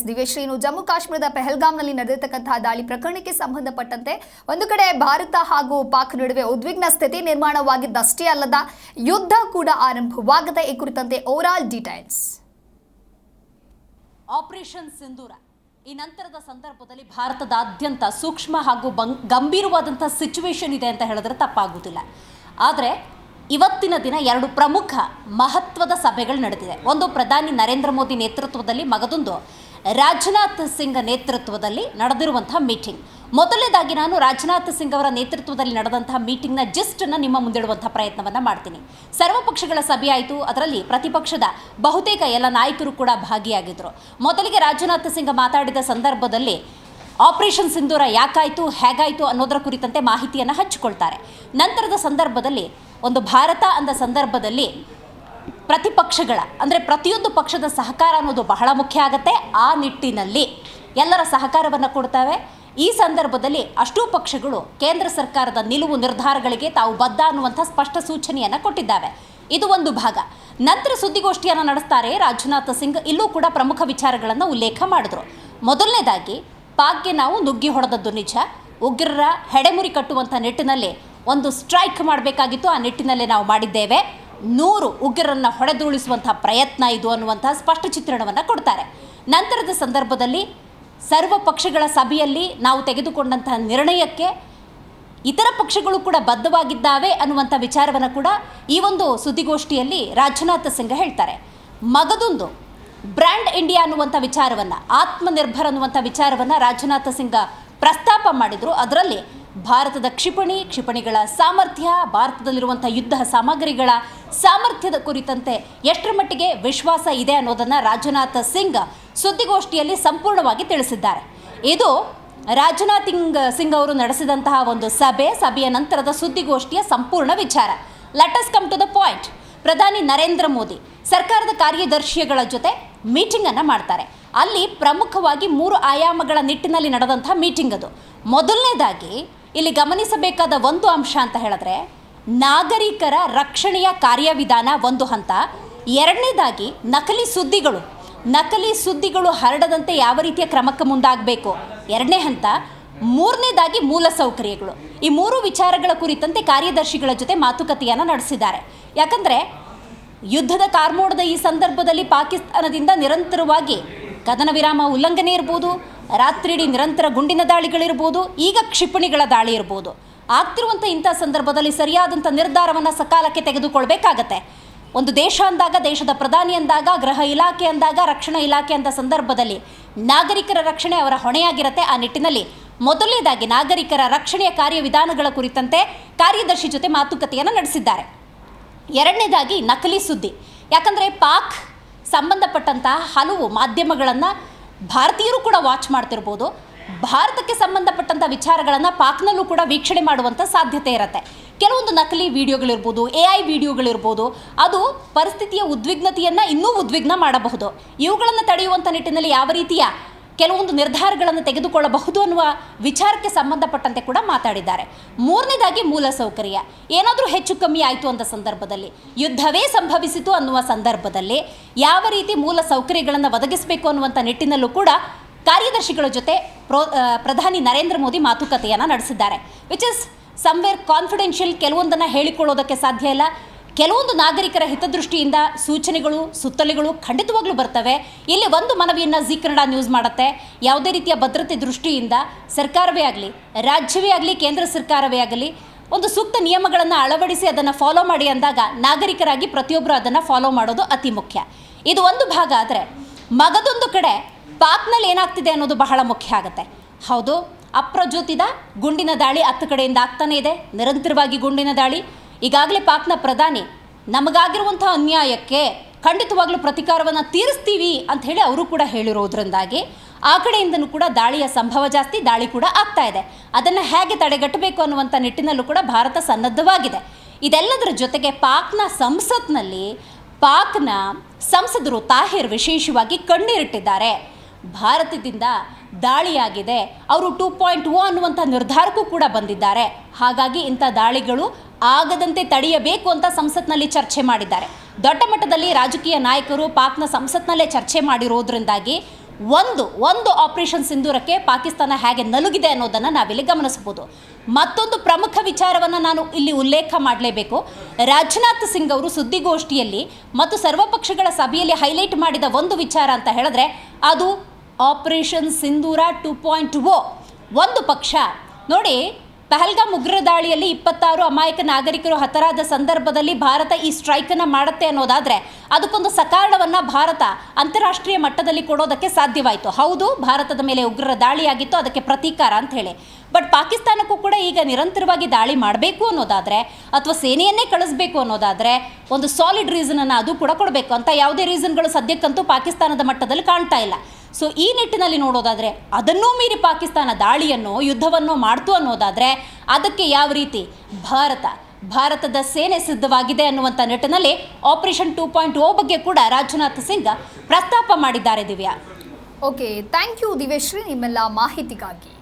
ದಿವ್ಯಶ್ರೀ, ಜಮ್ಮು ಕಾಶ್ಮೀರದ ಪೆಹಲ್ಗಾಮ್ನಲ್ಲಿ ನಡೆದಿರತಕ್ಕಂತಹ ದಾಳಿ ಪ್ರಕರಣಕ್ಕೆ ಸಂಬಂಧಪಟ್ಟಂತೆ ಒಂದು ಕಡೆ ಭಾರತ ಹಾಗೂ ಪಾಕ್ ನಡುವೆ ಉದ್ವಿಗ್ನ ಸ್ಥಿತಿ ನಿರ್ಮಾಣವಾಗಿದ್ದಷ್ಟೇ ಅಲ್ಲದ ಯುದ್ಧ ಕೂಡ ಆರಂಭವಾಗದೆ ಈ ಕುರಿತಂತೆ ಓವರಾಲ್ ಡೀಟೇಲ್ಸ್. ಆಪರೇಷನ್ ಸಿಂಧೂರ ಈ ನಂತರದ ಸಂದರ್ಭದಲ್ಲಿ ಭಾರತದಾದ್ಯಂತ ಸೂಕ್ಷ್ಮ ಹಾಗೂ ಗಂಭೀರವಾದಂಥ ಸಿಚುವೇಶನ್ ಇದೆ ಅಂತ ಹೇಳಿದ್ರೆ ತಪ್ಪಾಗುವುದಿಲ್ಲ. ಆದರೆ ಇವತ್ತಿನ ದಿನ ಎರಡು ಪ್ರಮುಖ ಮಹತ್ವದ ಸಭೆಗಳು ನಡೆದಿದೆ. ಒಂದು ಪ್ರಧಾನಿ ನರೇಂದ್ರ ಮೋದಿ ನೇತೃತ್ವದಲ್ಲಿ, ಮಗದೊಂದು ರಾಜನಾಥ್ ಸಿಂಗ್ ನೇತೃತ್ವದಲ್ಲಿ ನಡೆದಿರುವಂತಹ ಮೀಟಿಂಗ್. ಮೊದಲನೇದಾಗಿ ನಾನು ರಾಜನಾಥ್ ಸಿಂಗ್ ಅವರ ನೇತೃತ್ವದಲ್ಲಿ ನಡೆದಂತಹ ಮೀಟಿಂಗ್ನ ಜಿಸ್ಟನ್ನು ನಿಮ್ಮ ಮುಂದಿಡುವಂಥ ಪ್ರಯತ್ನವನ್ನು ಮಾಡ್ತೀನಿ. ಸರ್ವಪಕ್ಷಗಳ ಸಭೆ ಆಯಿತು. ಅದರಲ್ಲಿ ಪ್ರತಿಪಕ್ಷದ ಬಹುತೇಕ ಎಲ್ಲ ನಾಯಕರು ಕೂಡ ಭಾಗಿಯಾಗಿದ್ದರು. ಮೊದಲಿಗೆ ರಾಜನಾಥ್ ಸಿಂಗ್ ಮಾತಾಡಿದ ಸಂದರ್ಭದಲ್ಲಿ ಆಪರೇಷನ್ ಸಿಂಧೂರ ಯಾಕಾಯಿತು, ಹೇಗಾಯಿತು ಅನ್ನೋದರ ಕುರಿತಂತೆ ಮಾಹಿತಿಯನ್ನು ಹಂಚಿಕೊಳ್ತಾರೆ. ನಂತರದ ಸಂದರ್ಭದಲ್ಲಿ ಒಂದು ಭಾರತ ಅಂದ ಸಂದರ್ಭದಲ್ಲಿ ಪ್ರತಿಪಕ್ಷಗಳ ಅಂದರೆ ಪ್ರತಿಯೊಂದು ಪಕ್ಷದ ಸಹಕಾರ ಅನ್ನೋದು ಬಹಳ ಮುಖ್ಯ ಆಗುತ್ತೆ. ಆ ನಿಟ್ಟಿನಲ್ಲಿ ಎಲ್ಲರ ಸಹಕಾರವನ್ನು ಕೊಡ್ತವೆ. ಈ ಸಂದರ್ಭದಲ್ಲಿ ಅಷ್ಟೂ ಪಕ್ಷಗಳು ಕೇಂದ್ರ ಸರ್ಕಾರದ ನಿಲುವು ನಿರ್ಧಾರಗಳಿಗೆ ತಾವು ಬದ್ಧ ಅನ್ನುವಂಥ ಸ್ಪಷ್ಟ ಸೂಚನೆಯನ್ನು ಕೊಟ್ಟಿದ್ದಾವೆ. ಇದು ಒಂದು ಭಾಗ. ನಂತರ ಸುದ್ದಿಗೋಷ್ಠಿಯನ್ನು ನಡೆಸ್ತಾರೆ ರಾಜನಾಥ್ ಸಿಂಗ್. ಇಲ್ಲೂ ಕೂಡ ಪ್ರಮುಖ ವಿಚಾರಗಳನ್ನು ಉಲ್ಲೇಖ ಮಾಡಿದ್ರು. ಮೊದಲನೇದಾಗಿ ಪಾಕ್ಗೆ ನಾವು ನುಗ್ಗಿ ಹೊಡೆದದ್ದು ನಿಜ. ಉಗ್ರರ ಹೆಡೆಮುರಿ ಕಟ್ಟುವಂಥ ನಿಟ್ಟಿನಲ್ಲಿ ಒಂದು ಸ್ಟ್ರೈಕ್ ಮಾಡಬೇಕಾಗಿತ್ತು. ಆ ನಿಟ್ಟಿನಲ್ಲಿ ನಾವು ಮಾಡಿದ್ದೇವೆ. 100 ಉಗ್ರರನ್ನು ಹೊಡೆದುರುಳಿಸುವಂಥ ಪ್ರಯತ್ನ ಇದು ಅನ್ನುವಂಥ ಸ್ಪಷ್ಟ ಚಿತ್ರಣವನ್ನು ಕೊಡ್ತಾರೆ. ನಂತರದ ಸಂದರ್ಭದಲ್ಲಿ ಸರ್ವ ಪಕ್ಷಗಳ ಸಭೆಯಲ್ಲಿ ನಾವು ತೆಗೆದುಕೊಂಡಂತಹ ನಿರ್ಣಯಕ್ಕೆ ಇತರ ಪಕ್ಷಗಳು ಕೂಡ ಬದ್ಧವಾಗಿದ್ದಾವೆ ಅನ್ನುವಂಥ ವಿಚಾರವನ್ನು ಕೂಡ ಈ ಒಂದು ಸುದ್ದಿಗೋಷ್ಠಿಯಲ್ಲಿ ರಾಜನಾಥ್ ಸಿಂಗ್ ಹೇಳ್ತಾರೆ. ಮಗದೊಂದು ಬ್ರ್ಯಾಂಡ್ ಇಂಡಿಯಾ ಅನ್ನುವಂಥ ವಿಚಾರವನ್ನು, ಆತ್ಮನಿರ್ಭರ್ ಅನ್ನುವಂಥ ವಿಚಾರವನ್ನು ರಾಜನಾಥ್ ಸಿಂಗ್ ಪ್ರಸ್ತಾಪ ಮಾಡಿದರು. ಅದರಲ್ಲಿ ಭಾರತದ ಕ್ಷಿಪಣಿಗಳ ಸಾಮರ್ಥ್ಯ, ಭಾರತದಲ್ಲಿರುವಂಥ ಯುದ್ಧ ಸಾಮಗ್ರಿಗಳ ಸಾಮರ್ಥ್ಯದ ಕುರಿತಂತೆ ಎಷ್ಟರ ಮಟ್ಟಿಗೆ ವಿಶ್ವಾಸ ಇದೆ ಅನ್ನೋದನ್ನು ರಾಜನಾಥ್ ಸಿಂಗ್ ಸುದ್ದಿಗೋಷ್ಠಿಯಲ್ಲಿ ಸಂಪೂರ್ಣವಾಗಿ ತಿಳಿಸಿದ್ದಾರೆ. ಇದು ರಾಜನಾಥ್ ಸಿಂಗ್ ಅವರು ನಡೆಸಿದಂತಹ ಒಂದು ಸಭೆಯ ನಂತರದ ಸುದ್ದಿಗೋಷ್ಠಿಯ ಸಂಪೂರ್ಣ ವಿಚಾರ. Let us come to the point. ಪ್ರಧಾನಿ ನರೇಂದ್ರ ಮೋದಿ ಸರ್ಕಾರದ ಕಾರ್ಯದರ್ಶಿಗಳ ಜೊತೆ ಮೀಟಿಂಗನ್ನು ಮಾಡ್ತಾರೆ. ಅಲ್ಲಿ ಪ್ರಮುಖವಾಗಿ 3 ಆಯಾಮಗಳ ನಿಟ್ಟಿನಲ್ಲಿ ನಡೆದಂಥ ಮೀಟಿಂಗ್ ಅದು. ಮೊದಲನೇದಾಗಿ ಇಲ್ಲಿ ಗಮನಿಸಬೇಕಾದ ಒಂದು ಅಂಶ ಅಂತ ಹೇಳಿದ್ರೆ ನಾಗರಿಕರ ರಕ್ಷಣೆಯ ಕಾರ್ಯವಿಧಾನ ಒಂದು ಹಂತ. ಎರಡನೇದಾಗಿ ನಕಲಿ ಸುದ್ದಿಗಳು ಹರಡದಂತೆ ಯಾವ ರೀತಿಯ ಕ್ರಮಕ್ಕೆ ಮುಂದಾಗಬೇಕು ಎರಡನೇ ಹಂತ. ಮೂರನೇದಾಗಿ ಮೂಲಸೌಕರ್ಯಗಳು. ಈ 3 ವಿಚಾರಗಳ ಕುರಿತಂತೆ ಕಾರ್ಯದರ್ಶಿಗಳ ಜೊತೆ ಮಾತುಕತೆಯನ್ನು ನಡೆಸಿದ್ದಾರೆ. ಯಾಕಂದರೆ ಯುದ್ಧದ ಕಾರ್ಮೋಡದ ಈ ಸಂದರ್ಭದಲ್ಲಿ ಪಾಕಿಸ್ತಾನದಿಂದ ನಿರಂತರವಾಗಿ ಕದನ ವಿರಾಮ ಉಲ್ಲಂಘನೆ ಇರ್ಬೋದು, ರಾತ್ರಿಯಿಡೀ ನಿರಂತರ ಗುಂಡಿನ ದಾಳಿಗಳಿರ್ಬೋದು, ಈಗ ಕ್ಷಿಪಣಿಗಳ ದಾಳಿ ಇರ್ಬೋದು. ಆಗ್ತಿರುವಂಥ ಇಂಥ ಸಂದರ್ಭದಲ್ಲಿ ಸರಿಯಾದಂಥ ನಿರ್ಧಾರವನ್ನು ಸಕಾಲಕ್ಕೆ ತೆಗೆದುಕೊಳ್ಬೇಕಾಗತ್ತೆ. ಒಂದು ದೇಶ ಅಂದಾಗ, ದೇಶದ ಪ್ರಧಾನಿ ಅಂದಾಗ, ಗೃಹ ಇಲಾಖೆ ಅಂದಾಗ, ರಕ್ಷಣಾ ಇಲಾಖೆ ಅಂದ ಸಂದರ್ಭದಲ್ಲಿ ನಾಗರಿಕರ ರಕ್ಷಣೆ ಅವರ ಹೊಣೆಯಾಗಿರುತ್ತೆ. ಆ ನಿಟ್ಟಿನಲ್ಲಿ ಮೊದಲನೇದಾಗಿ ನಾಗರಿಕರ ರಕ್ಷಣೆಯ ಕಾರ್ಯವಿಧಾನಗಳ ಕುರಿತಂತೆ ಕಾರ್ಯದರ್ಶಿ ಜೊತೆ ಮಾತುಕತೆಯನ್ನು ನಡೆಸಿದ್ದಾರೆ. ಎರಡನೇದಾಗಿ ನಕಲಿ ಸುದ್ದಿ. ಯಾಕಂದರೆ ಪಾಕ್ ಸಂಬಂಧಪಟ್ಟಂತಹ ಹಲವು ಮಾಧ್ಯಮಗಳನ್ನು ಭಾರತೀಯರು ಕೂಡ ವಾಚ್ ಮಾಡ್ತಿರ್ಬೋದು. ಭಾರತಕ್ಕೆ ಸಂಬಂಧಪಟ್ಟಂಥ ವಿಚಾರಗಳನ್ನು ಪಾಕ್ನಲ್ಲೂ ಕೂಡ ವೀಕ್ಷಣೆ ಮಾಡುವಂಥ ಸಾಧ್ಯತೆ ಇರುತ್ತೆ. ಕೆಲವೊಂದು ನಕಲಿ ವಿಡಿಯೋಗಳಿರ್ಬೋದು, AI ವಿಡಿಯೋಗಳಿರ್ಬೋದು, ಅದು ಪರಿಸ್ಥಿತಿಯ ಉದ್ವಿಗ್ನತೆಯನ್ನು ಇನ್ನೂ ಉದ್ವಿಗ್ನ ಮಾಡಬಹುದು. ಇವುಗಳನ್ನು ತಡೆಯುವಂಥ ನಿಟ್ಟಿನಲ್ಲಿ ಯಾವ ರೀತಿಯ ಕೆಲವೊಂದು ನಿರ್ಧಾರಗಳನ್ನು ತೆಗೆದುಕೊಳ್ಳಬಹುದು ಅನ್ನುವ ವಿಚಾರಕ್ಕೆ ಸಂಬಂಧಪಟ್ಟಂತೆ ಕೂಡ ಮಾತಾಡಿದ್ದಾರೆ. ಮೂರನೇದಾಗಿ ಮೂಲಸೌಕರ್ಯ. ಏನಾದರೂ ಹೆಚ್ಚು ಕಮ್ಮಿ ಆಯಿತು ಅಂದ ಸಂದರ್ಭದಲ್ಲಿ, ಯುದ್ಧವೇ ಸಂಭವಿಸಿತು ಅನ್ನುವ ಸಂದರ್ಭದಲ್ಲಿ ಯಾವ ರೀತಿ ಮೂಲ ಸೌಕರ್ಯಗಳನ್ನು ಒದಗಿಸಬೇಕು ಅನ್ನುವಂಥ ನಿಟ್ಟಿನಲ್ಲೂ ಕೂಡ ಕಾರ್ಯದರ್ಶಿಗಳ ಜೊತೆ ಪ್ರಧಾನಿ ನರೇಂದ್ರ ಮೋದಿ ಮಾತುಕತೆಯನ್ನು ನಡೆಸಿದ್ದಾರೆ. Which is somewhere confidential. ಕೆಲವೊಂದನ್ನು ಹೇಳಿಕೊಳ್ಳೋದಕ್ಕೆ ಸಾಧ್ಯ ಇಲ್ಲ. ಕೆಲವೊಂದು ನಾಗರಿಕರ ಹಿತದೃಷ್ಟಿಯಿಂದ ಸೂಚನೆಗಳು, ಸುತ್ತೋಲೆಗಳು ಖಂಡಿತವಾಗ್ಲೂ ಬರ್ತವೆ. ಇಲ್ಲಿ ಒಂದು ಮನವಿಯನ್ನು ಜಿ ಕನ್ನಡ ನ್ಯೂಸ್ ಮಾಡುತ್ತೆ. ಯಾವುದೇ ರೀತಿಯ ಭದ್ರತೆ ದೃಷ್ಟಿಯಿಂದ ಸರ್ಕಾರವೇ ಆಗಲಿ, ರಾಜ್ಯವೇ ಆಗಲಿ, ಕೇಂದ್ರ ಸರ್ಕಾರವೇ ಆಗಲಿ ಒಂದು ಸೂಕ್ತ ನಿಯಮಗಳನ್ನು ಅಳವಡಿಸಿ ಅದನ್ನು ಫಾಲೋ ಮಾಡಿ ಅಂದಾಗ ನಾಗರಿಕರಾಗಿ ಪ್ರತಿಯೊಬ್ಬರು ಅದನ್ನು ಫಾಲೋ ಮಾಡೋದು ಅತಿ ಮುಖ್ಯ. ಇದು ಒಂದು ಭಾಗ. ಆದರೆ ಮಗದೊಂದು ಕಡೆ ಪಾಕ್ನಲ್ಲಿ ಏನಾಗ್ತಿದೆ ಅನ್ನೋದು ಬಹಳ ಮುಖ್ಯ ಆಗುತ್ತೆ. ಹೌದು, ಅಪ್ರಜ್ಯೋತಿತ ಗುಂಡಿನ ದಾಳಿ 10 ಕಡೆಯಿಂದ ಆಗ್ತಾನೇ ಇದೆ. ನಿರಂತರವಾಗಿ ಗುಂಡಿನ ದಾಳಿ. ಈಗಾಗಲೇ ಪಾಕ್ನ ಪ್ರಧಾನಿ ನಮಗಾಗಿರುವಂಥ ಅನ್ಯಾಯಕ್ಕೆ ಖಂಡಿತವಾಗ್ಲೂ ಪ್ರತೀಕಾರವನ್ನು ತೀರಿಸ್ತೀವಿ ಅಂತ ಹೇಳಿ ಅವರು ಕೂಡ ಹೇಳಿರೋದ್ರಿಂದಾಗಿ ಆ ಕಡೆಯಿಂದನೂ ಕೂಡ ದಾಳಿಯ ಸಂಭವ ಜಾಸ್ತಿ, ದಾಳಿ ಕೂಡ ಆಗ್ತಾ ಇದೆ. ಅದನ್ನು ಹೇಗೆ ತಡೆಗಟ್ಟಬೇಕು ಅನ್ನುವಂಥ ನಿಟ್ಟಿನಲ್ಲೂ ಕೂಡ ಭಾರತ ಸನ್ನದ್ಧವಾಗಿದೆ. ಇದೆಲ್ಲದರ ಜೊತೆಗೆ ಪಾಕ್ನ ಸಂಸದರು ತಾಹಿರ್ ವಿಶೇಷವಾಗಿ ಕಣ್ಣೀರಿಟ್ಟಿದ್ದಾರೆ. ಭಾರತದಿಂದ ದಾಳಿಯಾಗಿದೆ, ಅವರು 2.0 ಅನ್ನುವಂಥ ನಿರ್ಧಾರಕ್ಕೂ ಕೂಡ ಬಂದಿದ್ದಾರೆ. ಹಾಗಾಗಿ ಇಂಥ ದಾಳಿಗಳು ಆಗದಂತೆ ತಡೆಯಬೇಕು ಅಂತ ಸಂಸತ್ನಲ್ಲಿ ಚರ್ಚೆ ಮಾಡಿದ್ದಾರೆ. ದೊಡ್ಡ ಮಟ್ಟದಲ್ಲಿ ರಾಜಕೀಯ ನಾಯಕರು ಪಾಕ್ನ ಸಂಸತ್ನಲ್ಲೇ ಚರ್ಚೆ ಮಾಡಿರೋದ್ರಿಂದಾಗಿ ಒಂದು ಆಪರೇಷನ್ ಸಿಂಧೂರಕ್ಕೆ ಪಾಕಿಸ್ತಾನ ಹೇಗೆ ನಲುಗಿದೆ ಅನ್ನೋದನ್ನು ನಾವಿಲ್ಲಿ ಗಮನಿಸಬಹುದು. ಮತ್ತೊಂದು ಪ್ರಮುಖ ವಿಚಾರವನ್ನು ನಾನು ಇಲ್ಲಿ ಉಲ್ಲೇಖ ಮಾಡಲೇಬೇಕು. ರಾಜನಾಥ್ ಸಿಂಗ್ ಅವರು ಸುದ್ದಿಗೋಷ್ಠಿಯಲ್ಲಿ ಮತ್ತು ಸರ್ವಪಕ್ಷಗಳ ಸಭೆಯಲ್ಲಿ ಹೈಲೈಟ್ ಮಾಡಿದ ಒಂದು ವಿಚಾರ ಅಂತ ಹೇಳಿದ್ರೆ ಅದು ಆಪರೇಷನ್ ಸಿಂಧೂರ 2.0. ಒಂದು ಪಕ್ಷ ನೋಡಿ, ಪಹಲ್ಗಾಮ್ ಉಗ್ರ ದಾಳಿಯಲ್ಲಿ 26 ಅಮಾಯಕ ನಾಗರಿಕರು ಹತರಾದ ಸಂದರ್ಭದಲ್ಲಿ ಭಾರತ ಈ ಸ್ಟ್ರೈಕನ್ನು ಮಾಡುತ್ತೆ ಅನ್ನೋದಾದರೆ ಅದಕ್ಕೊಂದು ಸಕಾರಣವನ್ನು ಭಾರತ ಅಂತಾರಾಷ್ಟ್ರೀಯ ಮಟ್ಟದಲ್ಲಿ ಕೊಡೋದಕ್ಕೆ ಸಾಧ್ಯವಾಯಿತು. ಹೌದು, ಭಾರತದ ಮೇಲೆ ಉಗ್ರರ ದಾಳಿಯಾಗಿತ್ತು, ಅದಕ್ಕೆ ಪ್ರತೀಕಾರ ಅಂತ ಹೇಳಿ. ಬಟ್ ಪಾಕಿಸ್ತಾನಕ್ಕೂ ಕೂಡ ಈಗ ನಿರಂತರವಾಗಿ ದಾಳಿ ಮಾಡಬೇಕು ಅನ್ನೋದಾದರೆ ಅಥವಾ ಸೇನೆಯನ್ನೇ ಕಳಿಸ್ಬೇಕು ಅನ್ನೋದಾದರೆ ಒಂದು ಸಾಲಿಡ್ ರೀಸನನ್ನು ಅದು ಕೂಡ ಕೊಡಬೇಕು ಅಂತ ಯಾವುದೇ ರೀಸನ್ಗಳು ಸದ್ಯಕ್ಕಂತೂ ಪಾಕಿಸ್ತಾನದ ಮಟ್ಟದಲ್ಲಿ ಕಾಣ್ತಾ ಇಲ್ಲ. ಸೊ ಈ ನಿಟ್ಟಿನಲ್ಲಿ ನೋಡೋದಾದರೆ ಅದನ್ನೂ ಮೀರಿ ಪಾಕಿಸ್ತಾನ ದಾಳಿಯನ್ನು ಯುದ್ಧವನ್ನು ಮಾಡ್ತು ಅನ್ನೋದಾದರೆ ಅದಕ್ಕೆ ಯಾವ ರೀತಿ ಭಾರತದ ಸೇನೆ ಸಿದ್ಧವಾಗಿದೆ ಅನ್ನುವಂಥ ನಿಟ್ಟಿನಲ್ಲಿ ಆಪರೇಷನ್ 2.0 ಬಗ್ಗೆ ಕೂಡ ರಾಜನಾಥ್ ಸಿಂಗ್ ಪ್ರಸ್ತಾಪ ಮಾಡಿದ್ದಾರೆ. Divya, okay, thank you Divyashree ನಿಮ್ಮೆಲ್ಲ ಮಾಹಿತಿಗಾಗಿ.